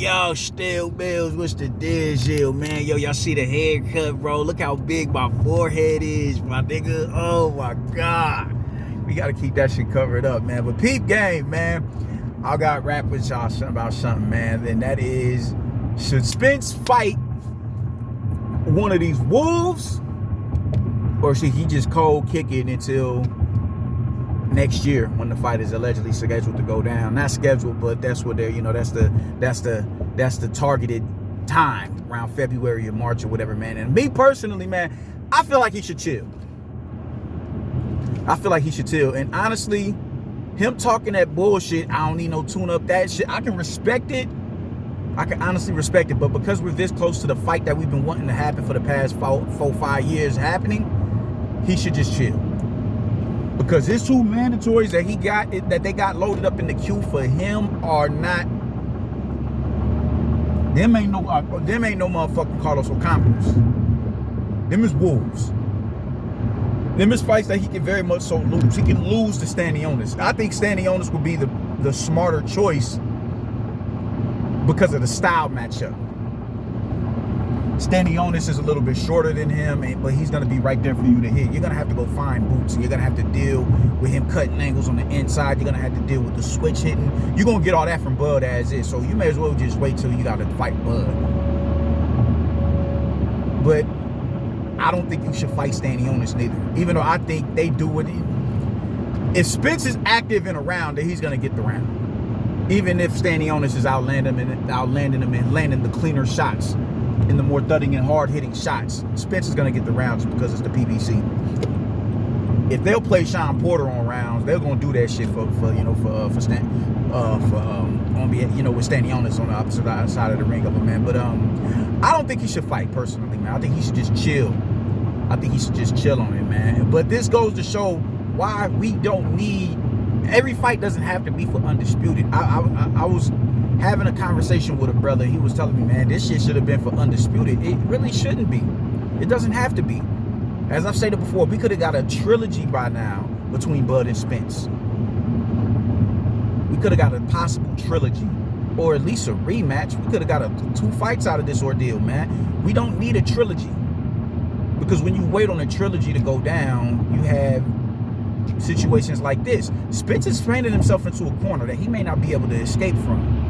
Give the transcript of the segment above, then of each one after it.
Yo, Still Bills, what's the deal, man? Yo, y'all see the haircut, bro? Look how big my forehead is, my nigga. Oh, my God. We got to keep that shit covered up, man. But peep game, man. I got rap with y'all about something, man. And that is, should Spence fight one of these wolves? Or should he just cold kick it until next year when the fight is allegedly scheduled to go down? Not scheduled, but that's what they're, that's the targeted time, around February or March or whatever, man. And me personally, man, I feel like he should chill. And honestly, him talking that bullshit, I don't need no tune up that shit. I can respect it. I can honestly respect it. But because we're this close to the fight that we've been wanting to happen for the past 4-5 years happening, he should just chill. Because his two mandatories that they got loaded up in the queue for him are not. Them ain't no motherfucking Carlos Ocampos. Them is wolves. Them is fights that he can very much so lose. He can lose to Stanionis. I think Stanionis would be the smarter choice because of the style matchup. Stanionis is a little bit shorter than him, but he's going to be right there for you to hit. You're going to have to go find boots, and you're going to have to deal with him cutting angles on the inside. You're going to have to deal with the switch hitting. You're going to get all that from Bud as is, so you may as well just wait till you got to fight Bud. But I don't think you should fight Stanionis neither, even though I think they do it. If Spence is active and around, then he's going to get the round. Even if Stanionis is outlanding him and landing the cleaner shots, in the more thudding and hard-hitting shots, Spence is going to get the rounds because it's the PBC. If they'll play Sean Porter on rounds, they're going to do that shit with Stanionis on the opposite side of the ring of him, man. But I don't think he should fight personally, man. I think he should just chill. On it, man. But this goes to show why we don't need. Every fight doesn't have to be for undisputed. I was having a conversation with a brother. He was telling me, man, this shit should have been for undisputed. It really shouldn't be. It doesn't have to be. As I've stated before, we could have got a trilogy by now between Bud and Spence. We could have got a possible trilogy, or at least a rematch. We could have got 2 fights out of this ordeal, man. We don't need a trilogy, because when you wait on a trilogy to go down, you have situations like this. Spence is painting himself into a corner that he may not be able to escape from.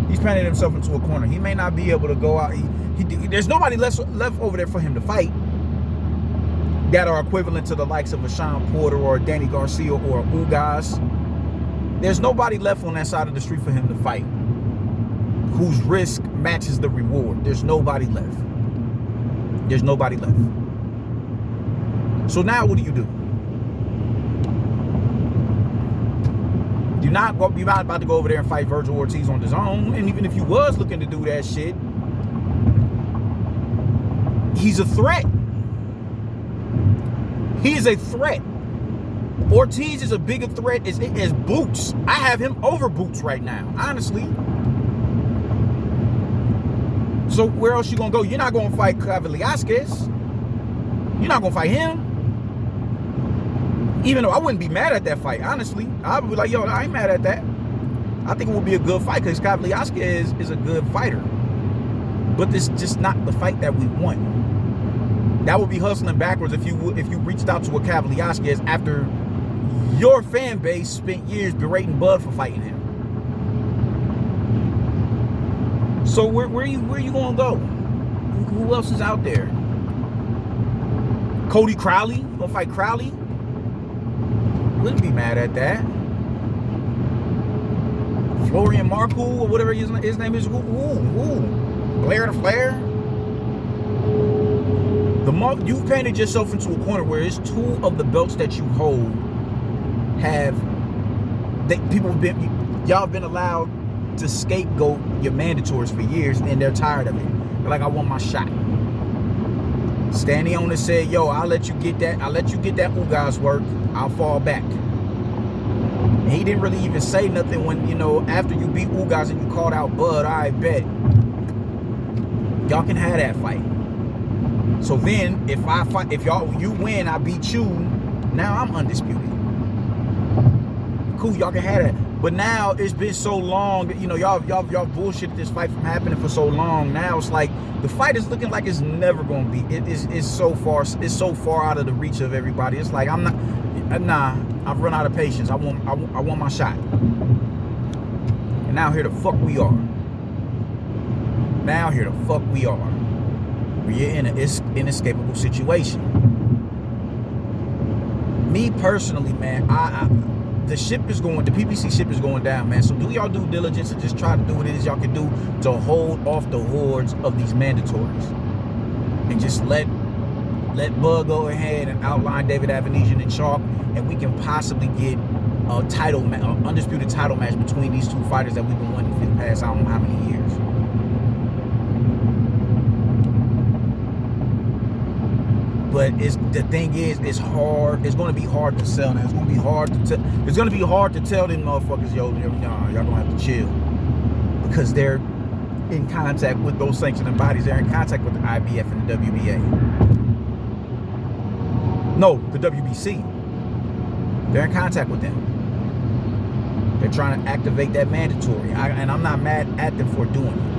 He's painting himself into a corner. He may not be able to go out. There's nobody left over there for him to fight that are equivalent to the likes of a Sean Porter or a Danny Garcia or a Ugas. There's nobody left on that side of the street for him to fight whose risk matches the reward. There's nobody left. So now what do? You're not about to go over there and fight Virgil Ortiz on his own. And even if you was looking to do that shit, he's a threat. He is a threat. Ortiz is a bigger threat as Boots. I have him over Boots right now, honestly. So where else you gonna go? You're not gonna fight Velasquez. You're not gonna fight him. Even though I wouldn't be mad at that fight, honestly. I would be like, yo, I ain't mad at that. I think it would be a good fight because Velasquez is a good fighter. But this is just not the fight that we want. That would be hustling backwards if you reached out to a Velasquez after your fan base spent years berating Bud for fighting him. So where are you gonna go? Who else is out there? Cody Crowley? You gonna fight Crowley? Wouldn't be mad at that. Florian Marcoux or whatever his name is. Blair the Flair. You've painted yourself into a corner where it's 2 of the belts that you hold y'all have been allowed to scapegoat your mandatories for years, and they're tired of it. They're like, I want my shot. Stanionis said, yo, I'll let you get that Ugas work. I'll fall back. And he didn't really even say nothing when, after you beat Ugas and you called out Bud, I bet. Y'all can have that fight. So then, if you win, I beat you, now I'm undisputed. Cool, y'all can have that. But now it's been so long that, you know, y'all bullshitted this fight from happening for so long. Now it's like the fight is looking like it's never gonna be. It's so far out of the reach of everybody. It's like I'm not. Nah, I've run out of patience. I want my shot. And now here the fuck we are. Now here the fuck we are. We're in an inescapable situation. Me personally, man, the PPC ship is going down, man. So do y'all due diligence and just try to do what it is y'all can do to hold off the hordes of these mandatories. And just let Bud go ahead and outline David Avanesian and Chalk, and we can possibly get a undisputed title match between these two fighters that we've been wanting for the past I don't know how many years. But the thing is, it's hard. It's going to be hard to sell now. It's going to be hard to tell. It's going to be hard to tell them motherfuckers, yo, y'all gonna have to chill, because they're in contact with those sanctioning bodies. They're in contact with the IBF and the WBA. No, the WBC. They're in contact with them. They're trying to activate that mandatory, and I'm not mad at them for doing it.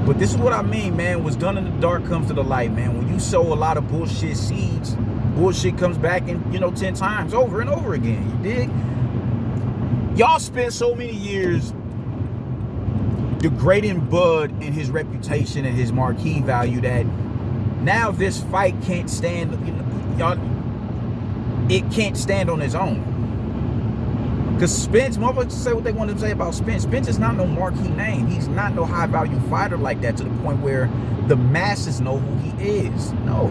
But this is what I mean, man. What's done in the dark comes to the light, man. When you sow a lot of bullshit seeds, bullshit comes back and 10 times over and over again. You dig? Y'all spent so many years degrading Bud and his reputation and his marquee value that now this fight can't stand, it can't stand on its own. Because Spence, motherfuckers say what they want to say about Spence. Spence is not no marquee name. He's not no high value fighter like that, to the point where the masses know who he is. No,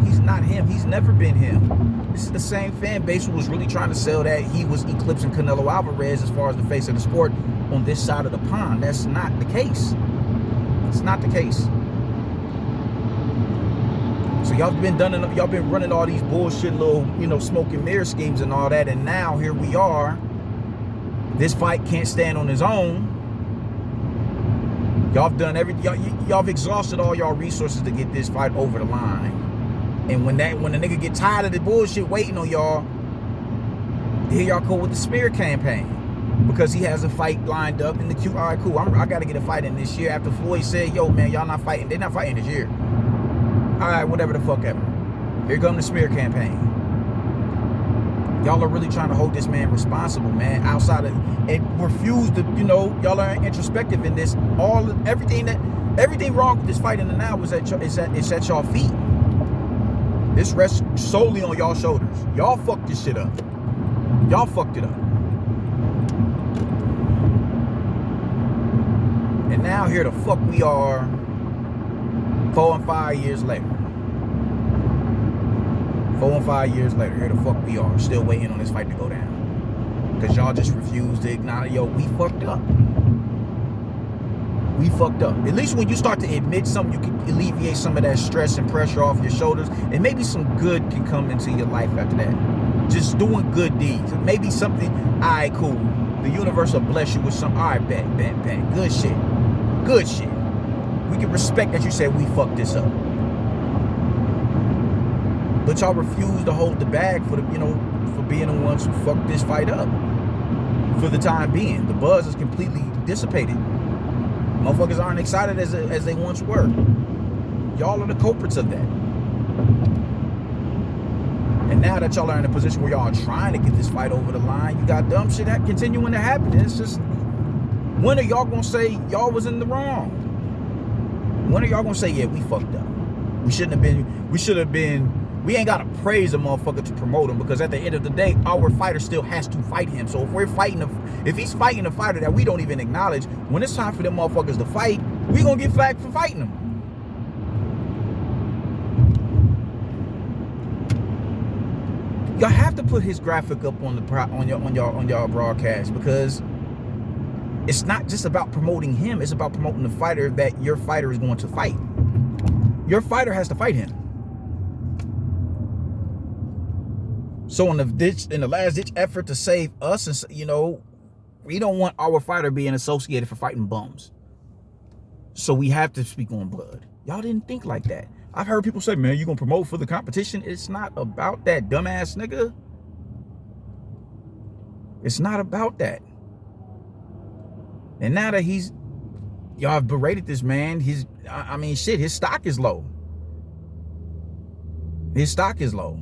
he's not him. He's never been him. This is the same fan base who was really trying to sell that he was eclipsing Canelo Alvarez as far as the face of the sport on this side of the pond. That's not the case. It's not the case. So y'all been running all these bullshit little, smoke and mirror schemes and all that, and now here we are. This fight can't stand on its own. Y'all have exhausted all y'all resources to get this fight over the line. And when the nigga get tired of the bullshit waiting on y'all, here y'all go with the smear campaign. Because he has a fight lined up in the queue. All right, cool. I got to get a fight in this year. After Floyd said, yo, man, y'all not fighting. They're not fighting this year. All right, whatever the fuck ever. Here comes the smear campaign. Y'all are really trying to hold this man responsible, man. Outside of, and refuse to, y'all are introspective in this. Everything wrong with this fight in the now is at y'all feet. This rests solely on y'all shoulders. Y'all fucked this shit up. Y'all fucked it up. And now here the fuck we are, 4 and 5 years later. 4 and 5 years later, here the fuck we are, still waiting on this fight to go down. Because y'all just refused to acknowledge, yo, we fucked up. We fucked up. At least when you start to admit something, you can alleviate some of that stress and pressure off your shoulders, and maybe some good can come into your life after that. Just doing good deeds. Maybe something, all right, cool. The universe will bless you with some, all right, bet. Good shit. Good shit. We can respect that you said we fucked this up. But y'all refuse to hold the bag for for being the ones who fucked this fight up. For the time being, the buzz is completely dissipated. Motherfuckers aren't excited as they once were. Y'all are the culprits of that. And now that y'all are in a position where y'all are trying to get this fight over the line, you got dumb shit continuing to happen. It's just, when are y'all gonna say y'all was in the wrong? When are y'all gonna say, yeah, we fucked up? We should have been, we ain't gotta praise a motherfucker to promote him, because at the end of the day, our fighter still has to fight him. So if he's fighting a fighter that we don't even acknowledge, when it's time for them motherfuckers to fight, we gonna get flagged for fighting them. Y'all have to put his graphic up on y'all broadcast, because it's not just about promoting him, it's about promoting the fighter that your fighter is going to fight. Your fighter has to fight him. So in the last ditch effort to save us, and we don't want our fighter being associated for fighting bums. So we have to speak on blood. Y'all didn't think like that. I've heard people say, man, you gonna promote for the competition? It's not about that, dumbass nigga. It's not about that. And now that y'all have berated this man, his stock is low. His stock is low.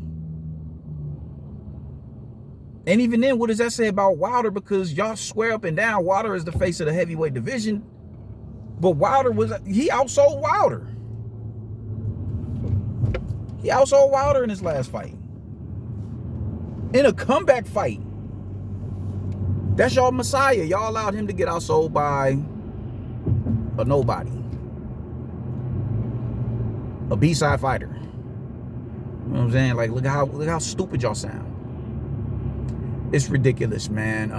And even then, what does that say about Wilder? Because y'all swear up and down Wilder is the face of the heavyweight division. But he outsold Wilder. He outsold Wilder in his last fight. In a comeback fight. That's y'all Messiah. Y'all allowed him to get outsold by a nobody. A B-side fighter. You know what I'm saying? Like, look how stupid y'all sound. It's ridiculous, man.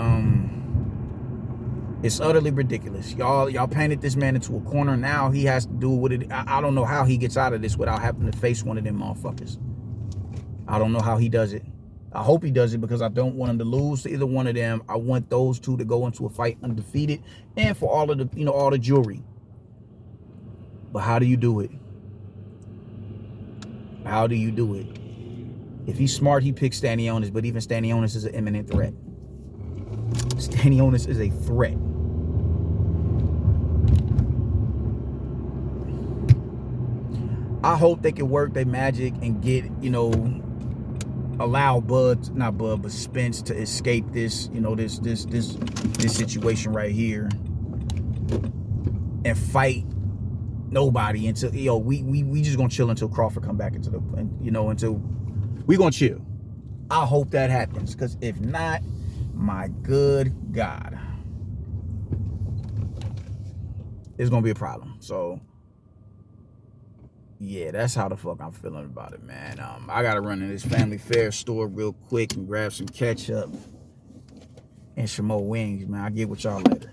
It's utterly ridiculous. Y'all painted this man into a corner. Now he has to do what it. I don't know how he gets out of this without having to face one of them motherfuckers. I don't know how he does it. I hope he does it because I don't want him to lose to either one of them. I want those two to go into a fight undefeated and for all of the, all the jewelry. But how do you do it? How do you do it? If he's smart, he picks Stanionis, but even Stanionis is an imminent threat. Stanionis is a threat. I hope they can work their magic and get, allow Spence to escape this, this situation right here and fight nobody until, we just gonna chill until Crawford come back into the, until we gonna chill. I hope that happens, because if not, my good God, it's gonna be a problem. So yeah, that's how the fuck I'm feeling about it, man. I gotta run in this Family Fare store real quick and grab some ketchup and some more wings, man. I'll get with y'all later.